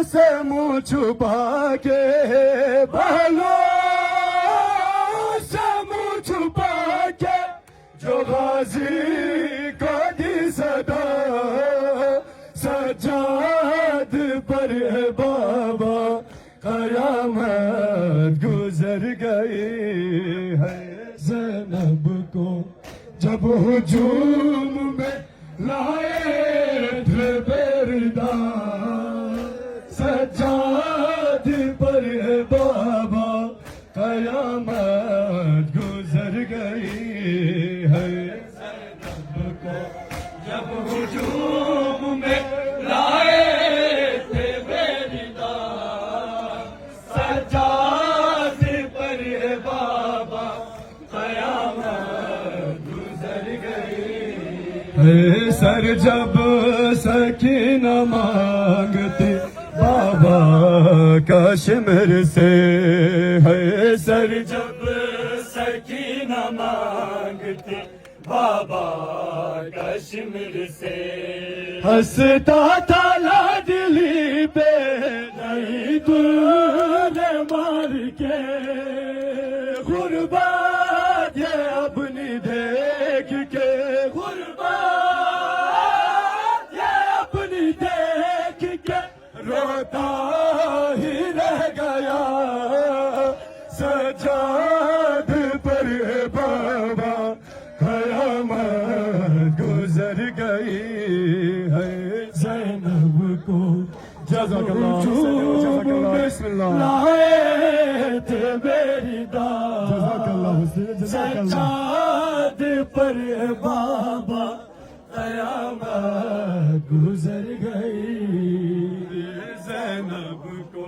سے منہ چھپا کے بالوں سے منہ چھپا کے جو غازی کو دی صدا سجاد پر ہے بابا قیامت گزر گئی ہے زینب کو جب ہجوم میں لائے تھے بیردار سجاد پر ہے بابا قیامت گزر گئی ہے زینب کو جب ہجوم میں لائے تھے بیردار سجاد پر ہے بابا قیامت گزر گئی سر جب سکینہ مانگتی بابا کشمیر سے ہے سر جب سکینہ مانگتی بابا کشمیر سے ہنستا تھا لاڈلی پہ نہیں دور مار کے غربت یہ اپنی دیکھ کے غربت یہ اپنی دیکھ کے روتا ہی رہ گیا سجاد پر ہے بابا قیامت گزر گئی ہے زینب کو جزاک اللہ بسم اللہ لائے تھے میری داد جزاک اللہ سجاد پر ہے بابا قیامت گزر گئی زینب کو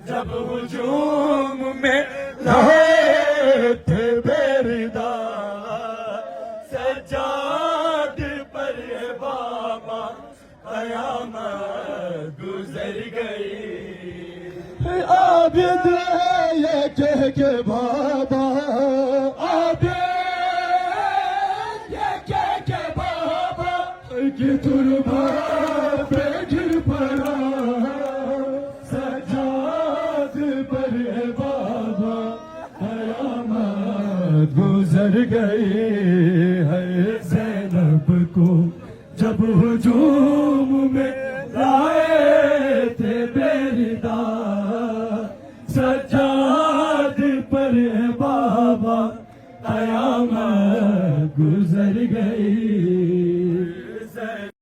جب ہجوم میں لائے تھے بیردار سجاد پر ہے بابا قیامت گزر گئی عابد یہ کہہ کے بابا عابد یہ کہہ کے بابا کہ تربا پہ گر پڑا سجاد پر ہے بابا قیامت گزر گئی ہے زینب کو جب ہجوم میں لائے تھے بیردار سجاد پر ہے بابا قیامت گزر گئی